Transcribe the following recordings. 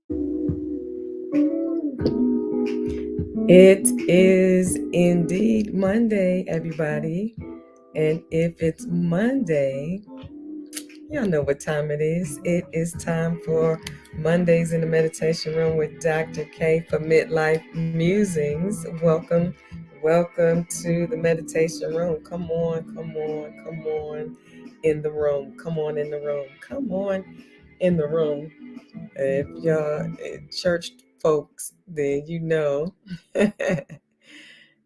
It is indeed Monday, everybody. And if it's Monday, y'all know what time it is. It is time for Mondays in the Meditation Room with Dr. K for Midlife Musings. Welcome to the Meditation Room. Come on in the room. Come on in the room. Come on in the room. If y'all church folks, then you know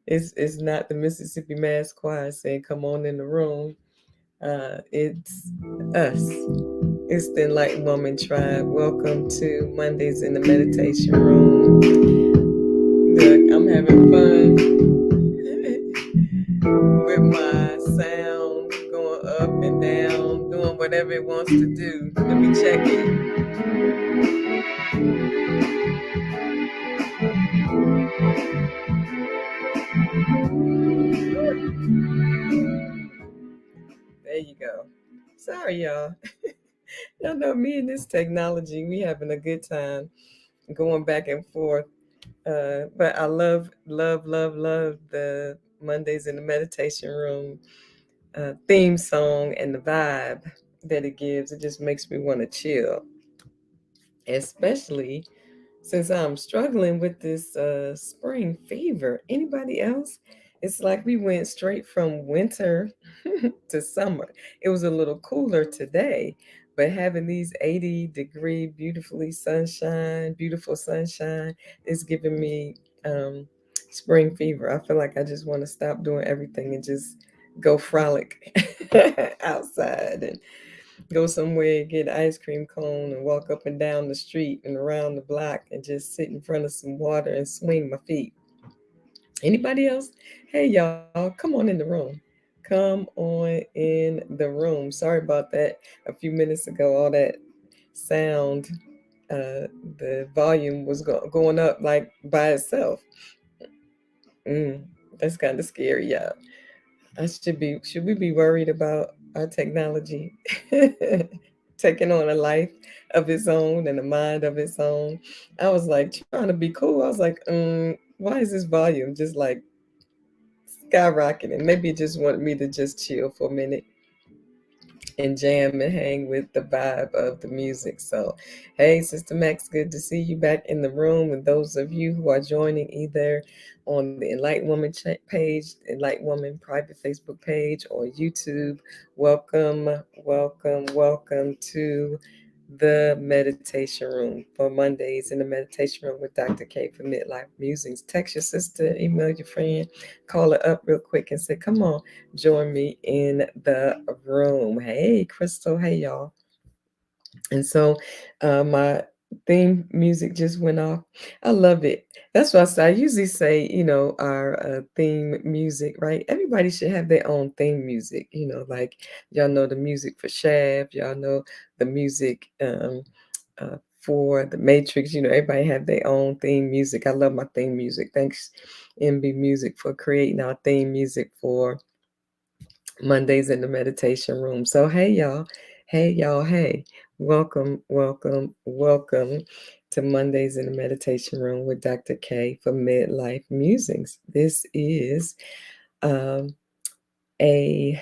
it's not the Mississippi Mass Choir saying come on in the room. It's us. It's the Enlightened Woman Tribe. Welcome to Mondays in the Meditation Room. Look, I'm having fun with my sound going up and down, doing whatever it wants to do. Let me check it. There you go. Sorry, y'all. Y'all know me and this technology, we having a good time going back and forth. But I love the Mondays in the Meditation Room theme song and the vibe that it gives. It just makes me want to chill, especially since I'm struggling with this spring fever. Anybody else? It's like we went straight from winter to summer. It was a little cooler today, but having these 80-degree, beautiful sunshine is giving me spring fever. I feel like I just want to stop doing everything and just go frolic outside and go somewhere, get an ice cream cone and walk up and down the street and around the block and just sit in front of some water and swing my feet. Anybody else? Hey, y'all, come on in the room. Come on in the room. Sorry about that. A few minutes ago, all that sound, the volume was going up like by itself. Mm, that's kind of scary, y'all. Should we be worried about our technology taking on a life of its own and a mind of its own? I was like trying to be cool. I was like, why is this volume just like skyrocketing? Maybe it just wanted me to just chill for a minute and jam and hang with the vibe of the music. So, hey, Sister Max, good to see you back in the room. And those of you who are joining either on the Enlightened Woman page, Enlightened Woman private Facebook page, or YouTube, welcome to the meditation room for Mondays in the meditation room with Dr. K for Midlife Musings. Text your sister, email your friend, call her up real quick and say, come on, join me in the room. Hey, Crystal. Hey, y'all. And so my theme music just went off. I love it. That's why I usually say, our theme music, right? Everybody should have their own theme music, like y'all know the music for Shaft, y'all know the music for the Matrix, everybody have their own theme music. I love my theme music. Thanks, MB Music, for creating our theme music for Mondays in the meditation room. So, hey, y'all. Hey, y'all. Hey, welcome to Mondays in the meditation room with Dr. K for Midlife Musings. This is um, a,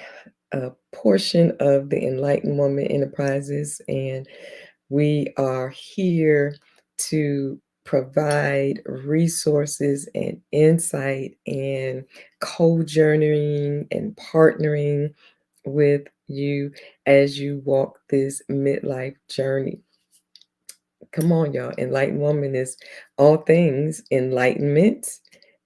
a portion of the Enlightened Woman Enterprises, and we are here to provide resources and insight and co-journeying and partnering with you as you walk this midlife journey. Come on, y'all. Enlightened Woman is all things enlightenment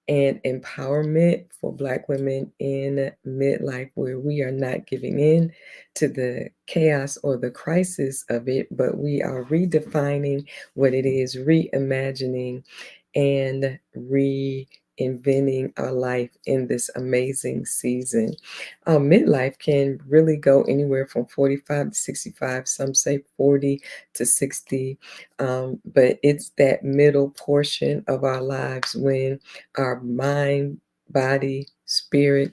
and empowerment for Black women in midlife, where we are not giving in to the chaos or the crisis of it, but we are redefining what it is, reimagining and reinventing our life in this amazing season. Midlife can really go anywhere from 45 to 65, some say 40 to 60, but it's that middle portion of our lives when our mind, body, spirit,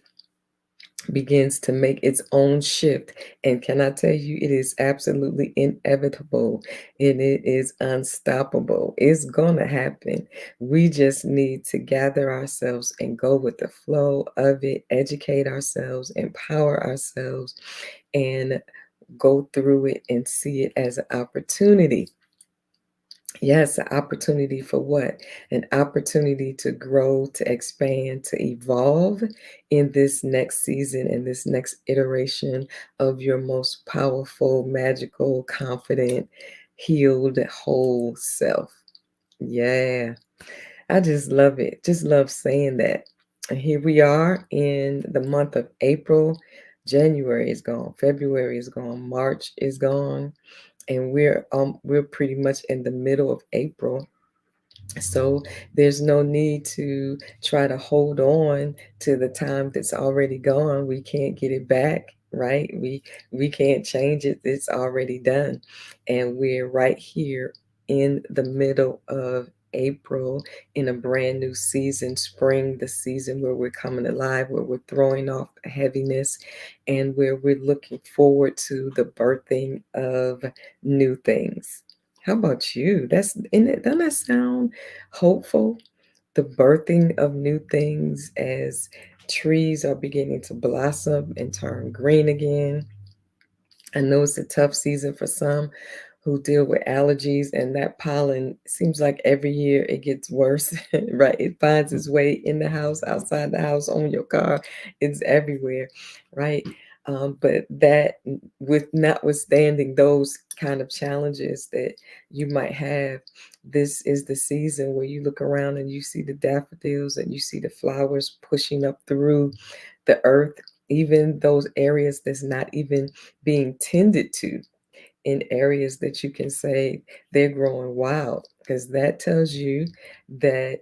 begins to make its own shift. And can I tell you, it is absolutely inevitable and it is unstoppable. It's going to happen. We just need to gather ourselves and go with the flow of it, educate ourselves, empower ourselves, and go through it and see it as an opportunity. Yes, an opportunity for what? An opportunity to grow, to expand, to evolve in this next season, in this next iteration of your most powerful, magical, confident, healed, whole self. Yeah, I just love it. Just love saying that. And here we are in the month of April. January is gone, February is gone, March is gone, and we're pretty much in the middle of April. So there's no need to try to hold on to the time that's already gone. We can't get it back, right? We can't change it. It's already done. And we're right here in the middle of April in a brand new season, spring, the season where we're coming alive, where we're throwing off heaviness, and where we're looking forward to the birthing of new things. How about you? That's in it. Doesn't that sound hopeful? The birthing of new things as trees are beginning to blossom and turn green again. I know it's a tough season for some who deal with allergies, and that pollen seems like every year it gets worse, right? It finds its way in the house, outside the house, on your car, it's everywhere, right? But with notwithstanding those kind of challenges that you might have, this is the season where you look around and you see the daffodils and you see the flowers pushing up through the earth, even those areas that's not even being tended to, in areas that you can say they're growing wild, because that tells you that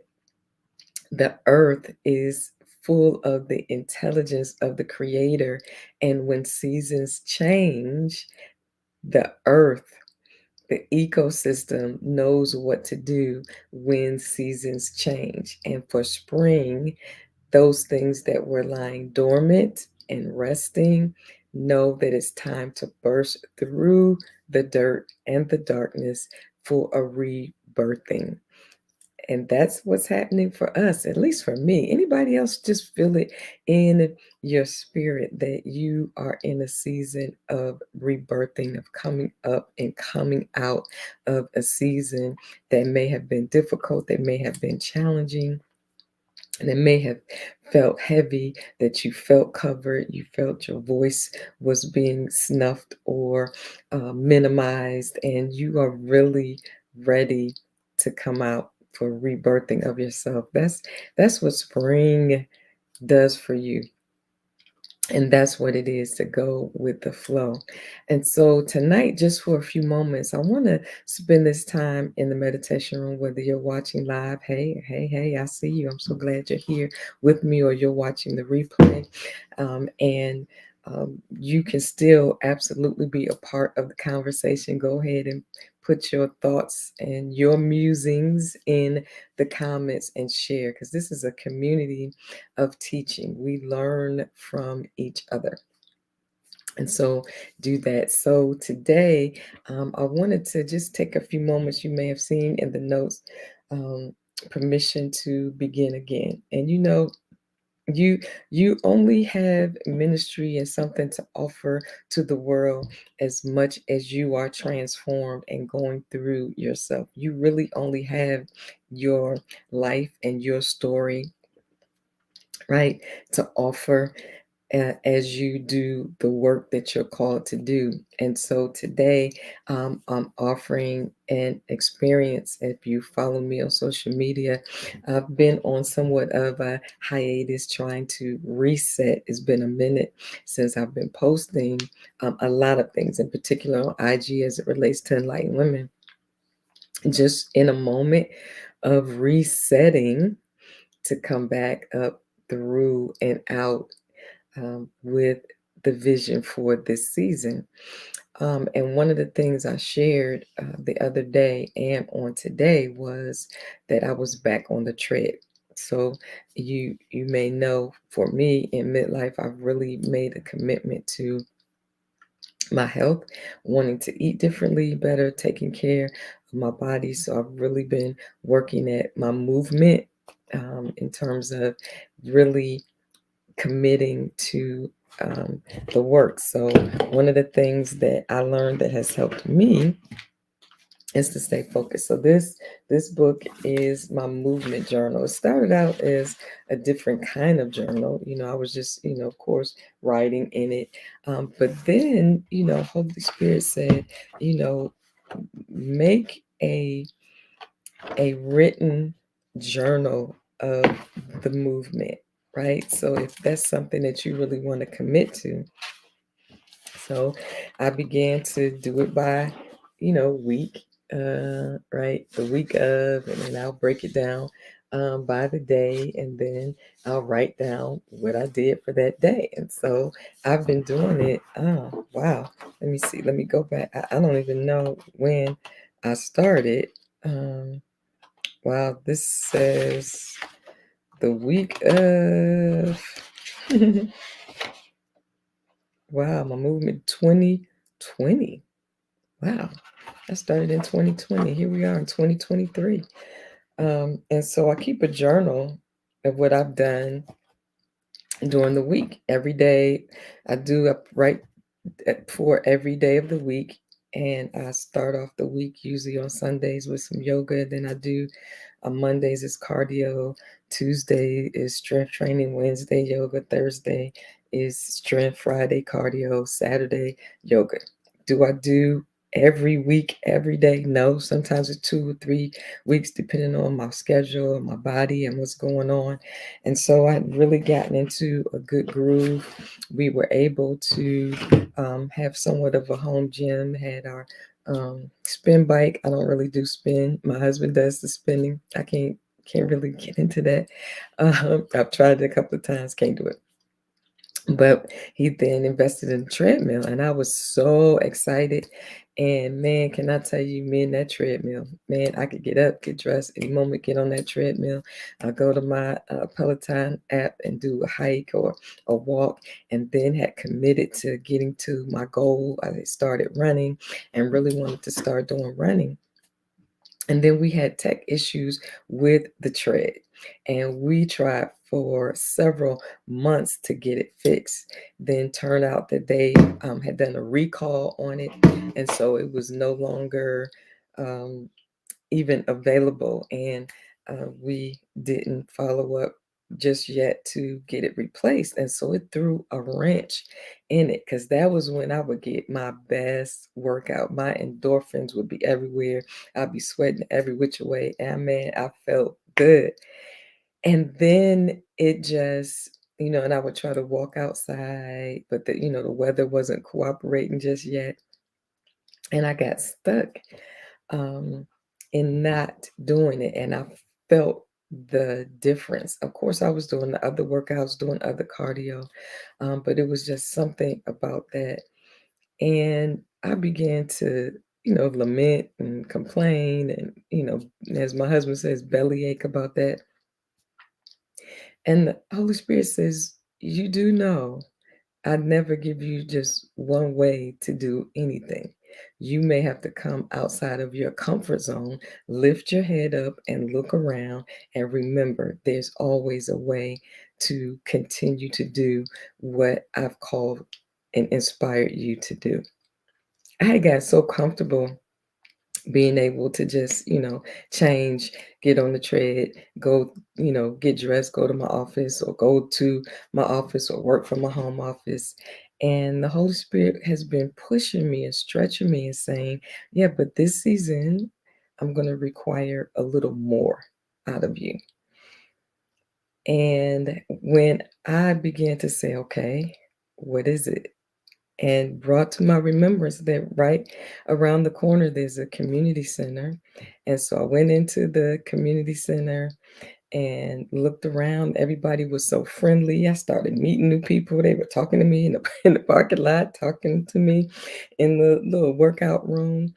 the earth is full of the intelligence of the creator. And when seasons change, the earth, the ecosystem knows what to do when seasons change. And for spring, those things that were lying dormant and resting know that it's time to burst through the dirt and the darkness for a rebirthing. And that's what's happening for us, at least for me. Anybody else just feel it in your spirit that you are in a season of rebirthing, of coming up and coming out of a season that may have been difficult, that may have been challenging, and it may have felt heavy, that you felt covered, you felt your voice was being snuffed or minimized, and you are really ready to come out for rebirthing of yourself. That's what spring does for you. And that's what it is, to go with the flow. And so tonight, just for a few moments, I want to spend this time in the meditation room, whether you're watching live. Hey, hey, hey, I see you. I'm so glad you're here with me, or you're watching the replay. And you can still absolutely be a part of the conversation. Go ahead and put your thoughts and your musings in the comments and share, because this is a community of teaching. We learn from each other. And so do that. So today, I wanted to just take a few moments. You may have seen in the notes, um, permission to begin again. And you you only have ministry and something to offer to the world as much as you are transformed and going through yourself. You really only have your life and your story, right, to offer as you do the work that you're called to do. And so today, I'm offering an experience. If you follow me on social media, I've been on somewhat of a hiatus trying to reset. It's been a minute since I've been posting a lot of things, in particular on IG as it relates to enlightened women. Just in a moment of resetting to come back up through and out with the vision for this season. And one of the things I shared the other day and on today was that I was back on the tread. So you may know for me in midlife, I've really made a commitment to my health, wanting to eat differently, better, taking care of my body. So I've really been working at my movement in terms of really committing to the work. So one of the things that I learned that has helped me is to stay focused. So this book is my movement journal. It started out as a different kind of journal. I was just, of course, writing in it. But then, Holy Spirit said, you know, make a written journal of the movement, right? So if that's something that you really want to commit to, so I began to do it by, week, right? The week of, and then I'll break it down by the day, and then I'll write down what I did for that day. And so I've been doing it. Oh, wow. Let me see. Let me go back. I don't even know when I started. Um, wow, this says the week of, wow, my movement 2020. Wow. I started in 2020. Here we are in 2023. And so I keep a journal of what I've done during the week. Every day I do, I write for every day of the week. And I start off the week usually on Sundays with some yoga. Then I do on Mondays is cardio. Tuesday is strength training. Wednesday, yoga. Thursday is strength. Friday, cardio. Saturday, yoga. Do I do every week, every day? No. Sometimes it's 2 or 3 weeks, depending on my schedule, my body, and what's going on. And so I'd really gotten into a good groove. We were able to have somewhat of a home gym, had our spin bike. I don't really do spin. My husband does the spinning. I can't really get into that. I've tried it a couple of times, can't do it. But he then invested in a treadmill, and I was so excited. And man, can I tell you, me and that treadmill, man, I could get up, get dressed any moment, get on that treadmill. I go to my Peloton app and do a hike or a walk, and then had committed to getting to my goal. I started running and really wanted to start doing running. And then we had tech issues with the tread, and we tried for several months to get it fixed. Then turned out that they had done a recall on it, and so it was no longer um, even available. And we didn't follow up just yet to get it replaced. And so it threw a wrench in it, because that was when I would get my best workout. My endorphins would be everywhere. I'd be sweating every which way. And man, I felt good. And then it just, and I would try to walk outside, but the weather wasn't cooperating just yet. And I got stuck um, in not doing it. And I felt the difference. Of course, I was doing the other workouts, doing other cardio, but it was just something about that. And I began to, lament and complain, and, as my husband says, bellyache about that. And the Holy Spirit says, you do know I never give you just one way to do anything. You may have to come outside of your comfort zone, lift your head up and look around, and remember there's always a way to continue to do what I've called and inspired you to do. I had got so comfortable being able to just, change, get on the tread, go, get dressed, go to my office, or go to my office, or work from my home office. And the Holy Spirit has been pushing me and stretching me and saying, yeah, but this season, I'm going to require a little more out of you. And when I began to say, okay, what is it? And brought to my remembrance that right around the corner there's a community center. And so I went into the community center and looked around. Everybody was so friendly. I started meeting new people. They were talking to me in the in the parking lot, talking to me in the little workout room.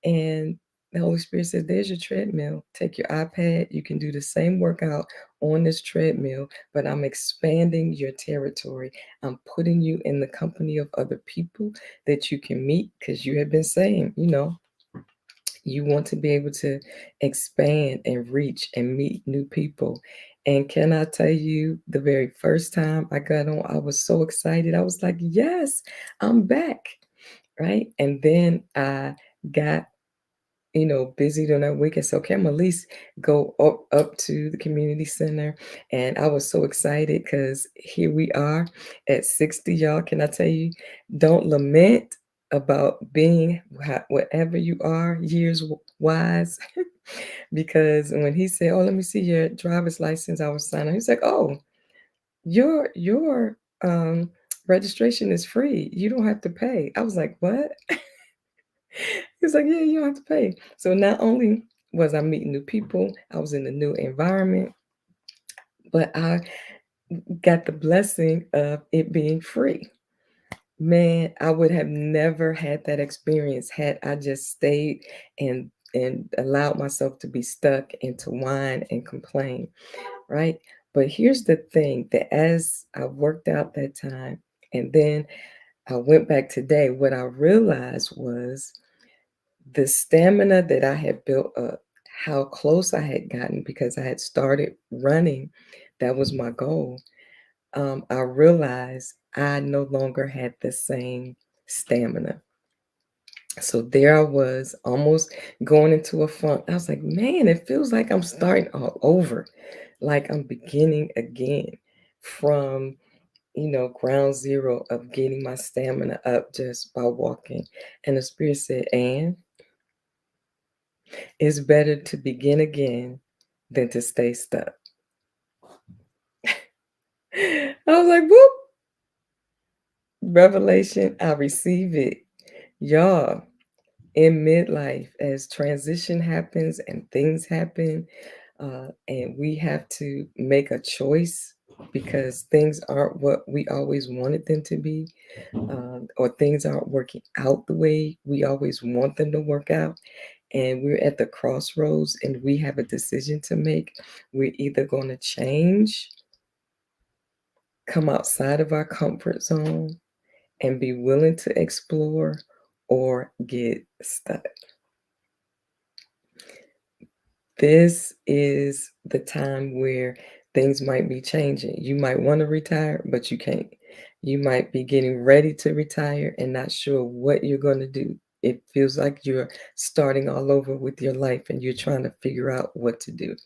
And The Holy Spirit said, there's your treadmill. Take your iPad. You can do the same workout on this treadmill, but I'm expanding your territory. I'm putting you in the company of other people that you can meet because you have been saying, you want to be able to expand and reach and meet new people. And can I tell you, the very first time I got on, I was so excited. I was like, yes, I'm back. Right. And then I got busy during that weekend. So okay, I'm at least go up to the community center. And I was so excited because here we are at 60, y'all. Can I tell you, don't lament about being whatever you are years wise. Because when he said, oh, let me see your driver's license, I was signing. He's like, oh, your registration is free. You don't have to pay. I was like, what? He's like, yeah, you don't have to pay. So not only was I meeting new people, I was in a new environment, but I got the blessing of it being free. Man, I would have never had that experience had I just stayed and allowed myself to be stuck and to whine and complain, right? But here's the thing that as I worked out that time and then I went back today, what I realized was the stamina that I had built up, how close I had gotten because I had started running, that was my goal. I realized I no longer had the same stamina. So there I was, almost going into a funk. I was like, man, it feels like I'm starting all over, like I'm beginning again from, ground zero of getting my stamina up just by walking. And the Spirit said, and it's better to begin again than to stay stuck. I was like, whoop, revelation, I receive it. Y'all, in midlife, as transition happens and things happen, and we have to make a choice because things aren't what we always wanted them to be, or things aren't working out the way we always want them to work out. And we're at the crossroads and we have a decision to make. We're either going to change, come outside of our comfort zone, and be willing to explore, or get stuck. This is the time where things might be changing. You might want to retire, but you can't. You might be getting ready to retire and not sure what you're going to do. It feels like you're starting all over with your life and you're trying to figure out what to do.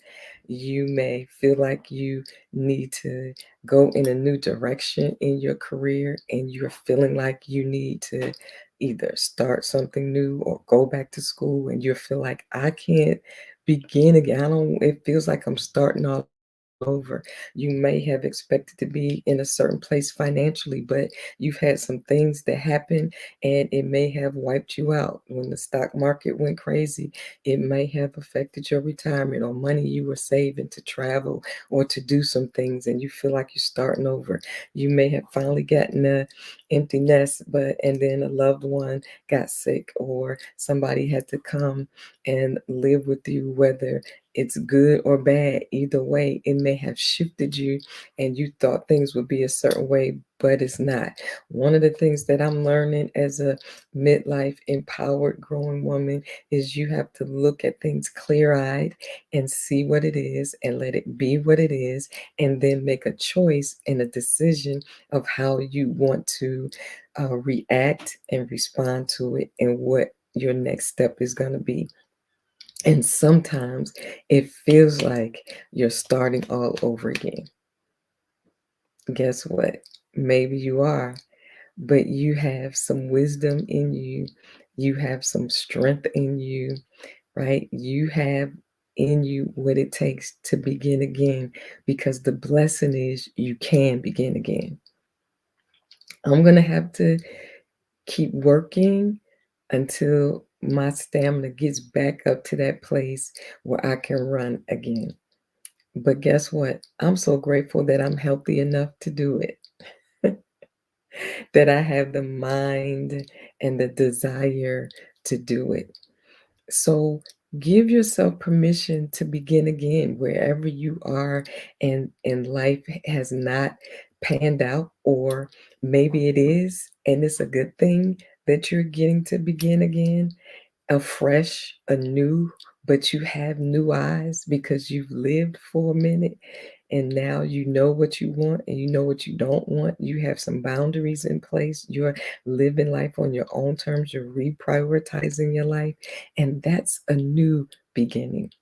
You may feel like you need to go in a new direction in your career and you're feeling like you need to either start something new or go back to school and you feel like I can't begin again. I don't it feels like I'm starting all over. You may have expected to be in a certain place financially, but you've had some things that happen and it may have wiped you out. When the stock market went crazy, it may have affected your retirement or money you were saving to travel or to do some things and you feel like you're starting over. You may have finally gotten a empty nest, but and then a loved one got sick or somebody had to come and live with you, whether it's good or bad. Either way, it may have shifted you and you thought things would be a certain way, but it's not. One of the things that I'm learning as a midlife empowered growing woman is you have to look at things clear eyed and see what it is and let it be what it is, and then make a choice and a decision of how you want to react and respond to it and what your next step is going to be. And sometimes it feels like you're starting all over again. Guess what? Maybe you are, but you have some wisdom in you. You have some strength in you, right? You have in you what it takes to begin again because the blessing is you can begin again. I'm going to have to keep working until my stamina gets back up to that place where I can run again. But guess what? I'm so grateful that I'm healthy enough to do it, that I have the mind and the desire to do it. So Give yourself permission to begin again wherever you are and life has not panned out, or maybe it is, and it's a good thing that you're getting to begin again afresh, anew, but you have new eyes because you've lived for a minute and now you know what you want and you know what you don't want. You have some boundaries in place. You're living life on your own terms. You're reprioritizing your life, and that's a new beginning.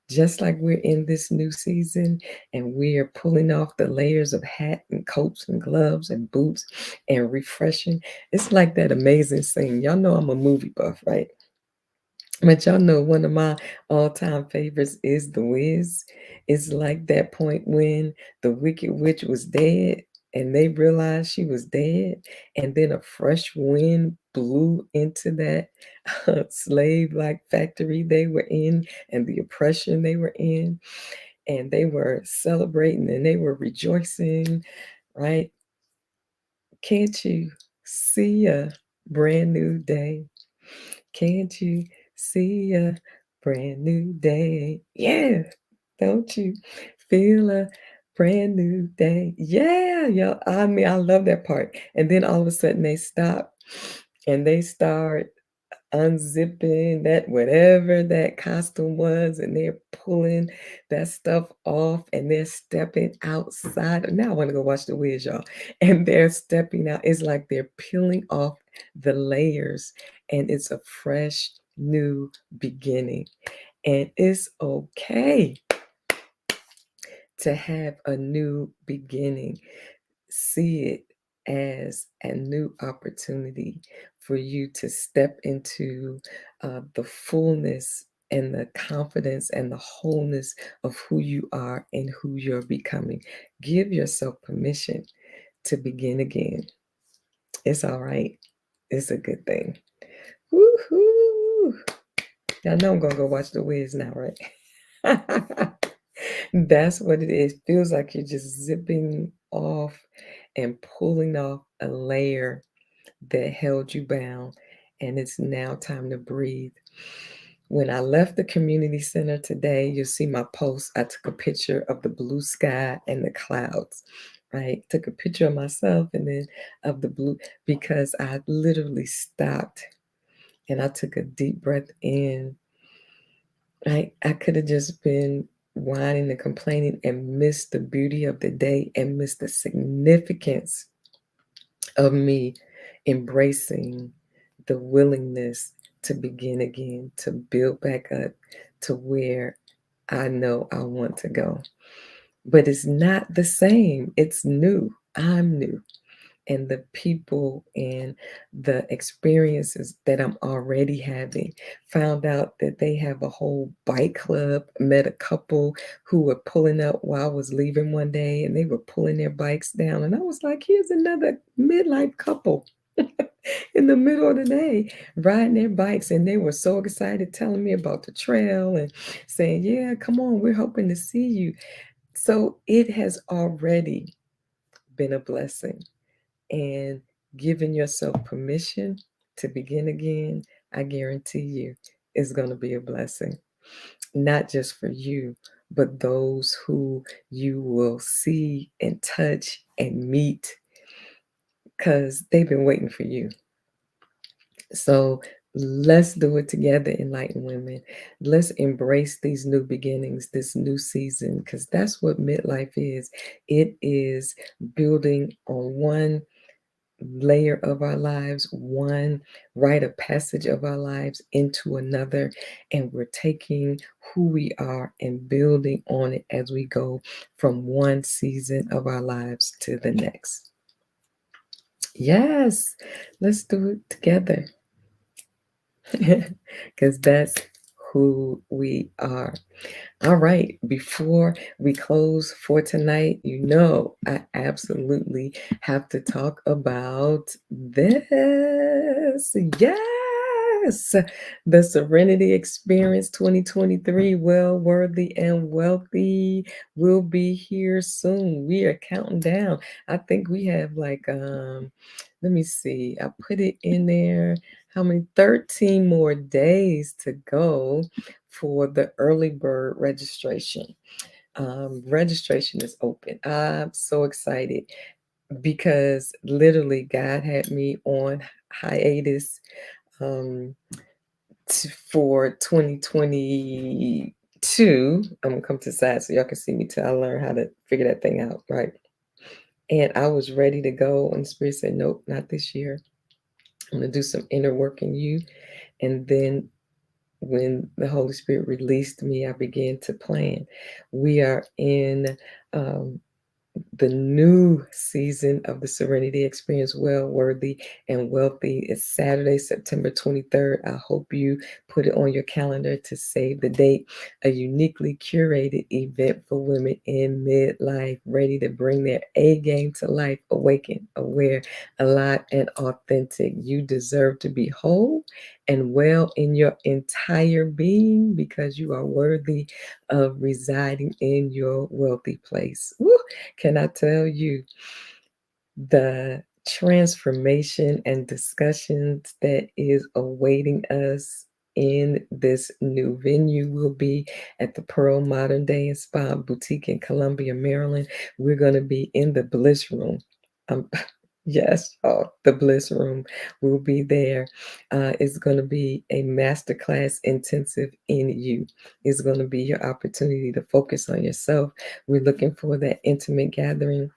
Just like we're in this new season and we are pulling off the layers of hat and coats and gloves and boots and refreshing, it's like that amazing scene. Y'all know I'm a movie buff, right? But y'all know one of my all-time favorites is The Wiz. It's like that point when the Wicked Witch was dead and they realized she was dead, and then a fresh wind blew into that slave-like factory they were in and the oppression they were in, and they were celebrating and they were rejoicing, right? Can't you see a brand new day? Can't you see a brand new day? Yeah, don't you feel a brand new day? Yeah, yeah. I mean, I love that part. And then all of a sudden they stop and they start unzipping that whatever that costume was, and they're pulling that stuff off and they're stepping outside. Now I want to go watch The Wiz, y'all. And they're stepping out. It's like they're peeling off the layers and it's a fresh new beginning. And it's okay to have a new beginning. See it as a new opportunity for you to step into the fullness and the confidence and the wholeness of who you are and who you're becoming. Give yourself permission to begin again. It's all right. It's a good thing. Woohoo! Y'all know I'm gonna go watch The Wiz now, right? That's what it is. Feels like you're just zipping off and pulling off a layer that held you bound, and it's now time to breathe. When I left the community center today, you'll see my post. I took a picture of the blue sky and the clouds, right? Took a picture of myself and then of the blue because I literally stopped and I took a deep breath in. I could have just been whining and complaining and missed the beauty of the day and missed the significance of me embracing the willingness to begin again, to build back up to where I know I want to go. But it's not the same, it's new. I'm new. And the people and the experiences that I'm already having. Found out that they have a whole bike club, met a couple who were pulling up while I was leaving one day and they were pulling their bikes down. And I was like, here's another midlife couple in the middle of the day riding their bikes. And they were so excited telling me about the trail and saying, yeah, come on, we're hoping to see you. So it has already been a blessing, and giving yourself permission to begin again, I guarantee you, is going to be a blessing, not just for you, but those who you will see and touch and meet because they've been waiting for you. So let's do it together, Enlightened Women. Let's embrace these new beginnings, this new season, because that's what midlife is. It is building on one layer of our lives, one rite of passage of our lives into another, and we're taking who we are and building on it as we go from one season of our lives to the next. Yes, let's do it together because that's who we are. All right, before we close for tonight, you know, I absolutely have to talk about this. Yes, the Serenity Experience 2023, Well Worthy and Wealthy, will be here soon. We are counting down. I think we have like, let me see, I put it in there. How many? 13 more days to go for the early bird registration. Registration is open. I'm so excited because literally God had me on hiatus um, for 2022. I'm gonna come to the side so y'all can see me till I learn how to figure that thing out, right? And I was ready to go, and the Spirit said, "Nope, not this year. I'm gonna do some inner work in you." And then when the Holy Spirit released me, I began to plan. We are in um, the new season of the Serenity Experience, Well Worthy and Wealthy. Is Saturday, September 23rd. I hope you put it on your calendar to save the date. A uniquely curated event for women in midlife, ready to bring their A game to life, awaken, aware, alive, and authentic. You deserve to be whole and well in your entire being because you are worthy of residing in your wealthy place. Woo! Can I tell you the transformation and discussions that is awaiting us in this new venue will be at the Pearl Modern Day and Spa Boutique in Columbia, Maryland. We're going to be in the Bliss Room. Um, yes, oh, the Bliss Room will be there. It's going to be a masterclass intensive in you. It's going to be your opportunity to focus on yourself. We're looking for that intimate gathering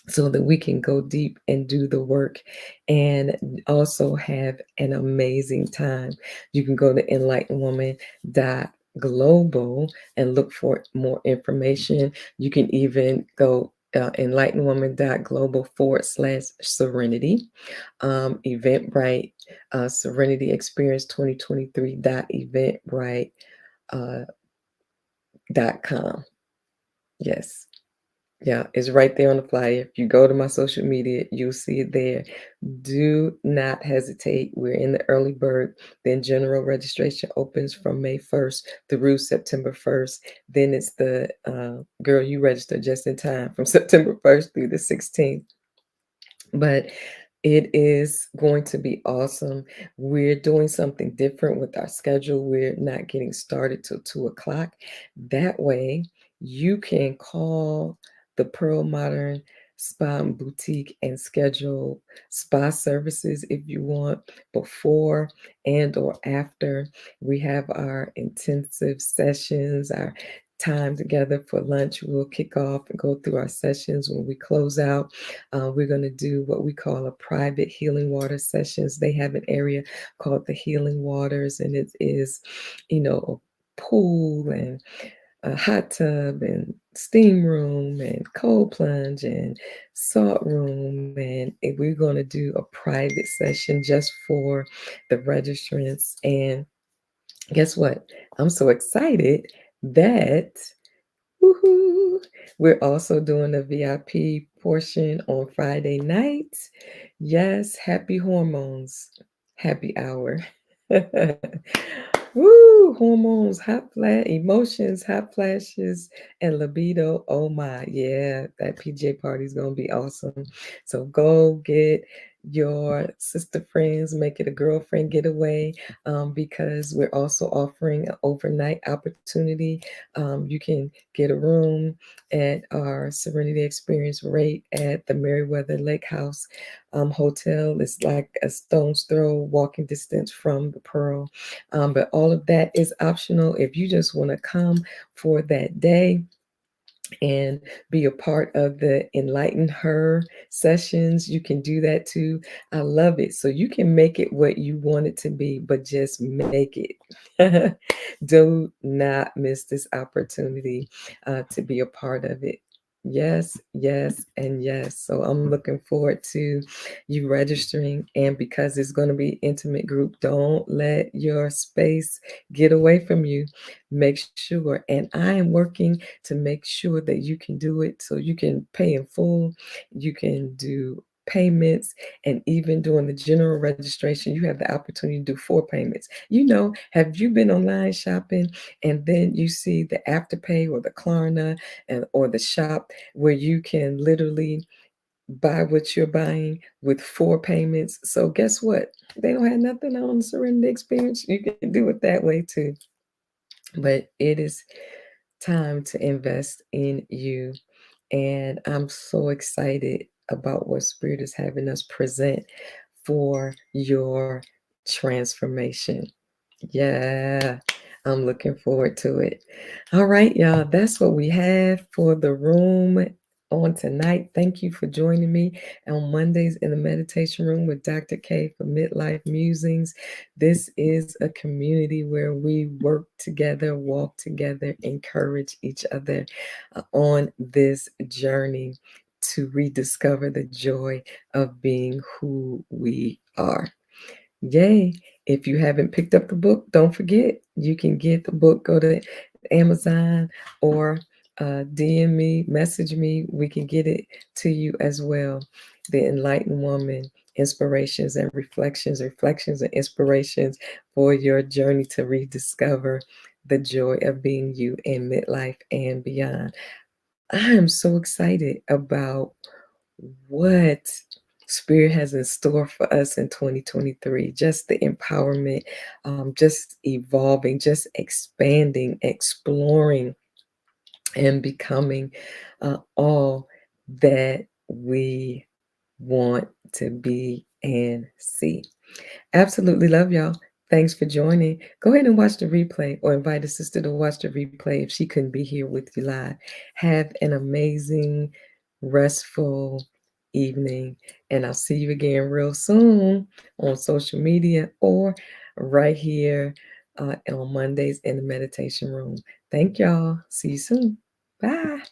so that we can go deep and do the work and also have an amazing time. You can go to enlightenedwoman.global and look for more information. You can even go enlightenedwoman.global/serenity. Eventbrite, Serenity Experience 2023 .eventbrite .com. Yes. Yeah, it's right there on the flyer. If you go to my social media, you'll see it there. Do not hesitate. We're in the early bird. Then general registration opens from May 1st through September 1st. Then it's the girl, you register just in time from September 1st through the 16th. But it is going to be awesome. We're doing something different with our schedule. We're not getting started till 2 o'clock. That way, you can call the Pearl Modern Spa and Boutique and schedule spa services if you want before and or after. We have our intensive sessions, our time together for lunch. We'll kick off and go through our sessions. When we close out, we're going to do what we call a private healing water sessions. They have an area called the Healing Waters, and it is, a pool and a hot tub and steam room and cold plunge and salt room. And we're going to do a private session just for the registrants. And guess what? I'm so excited that woohoo, we're also doing a VIP portion on Friday nights. Yes, happy hormones, happy hour. Woo, hormones, hot flash, emotions, hot flashes, and libido. Oh my, yeah, that PJ party is gonna be awesome. So go get your sister friends, make it a girlfriend getaway, because we're also offering an overnight opportunity. You can get a room at our Serenity Experience rate at the Meriwether Lake House Hotel. It's like a stone's throw walking distance from the Pearl. But all of that is optional if you just want to come for that day and be a part of the Enlighten Her sessions. You can do that too. I love it. So you can make it what you want it to be, but just make it. Do not miss this opportunity to be a part of it. Yes, yes, and yes. So I'm looking forward to you registering. And because it's going to be intimate group, don't let your space get away from you. Make sure. And I am working to make sure that you can do it so you can pay in full. You can do payments, and even during the general registration you have the opportunity to do 4 payments. Have you been online shopping and then you see the afterpay or the Klarna or the shop where you can literally buy what you're buying with 4 payments? So guess what? They don't have nothing on Serenity Experience. You can do it that way too. but it is time to invest in you. And I'm so excited about what Spirit is having us present for your transformation. Yeah, I'm looking forward to it. All right, y'all, that's what we have for the room on tonight. Thank you for joining me on Mondays in the meditation room with Dr. K for Midlife Musings. This is a community where we work together, walk together, encourage each other on this journey to rediscover the joy of being who we are. Yay. If you haven't picked up the book, don't forget you can get the book. Go to Amazon or DM me, message me. We can get it to you as well. The Enlightened Woman Inspirations and Reflections, Reflections and Inspirations for your journey to rediscover the joy of being you in midlife and beyond. I am so excited about what Spirit has in store for us in 2023. Just the empowerment, just evolving, just expanding, exploring, and becoming all that we want to be and see. Absolutely love y'all. Thanks for joining. Go ahead and watch the replay or invite a sister to watch the replay if she couldn't be here with you live. Have an amazing, restful evening. And I'll see you again real soon on social media or right here on Mondays in the meditation room. Thank y'all. See you soon. Bye.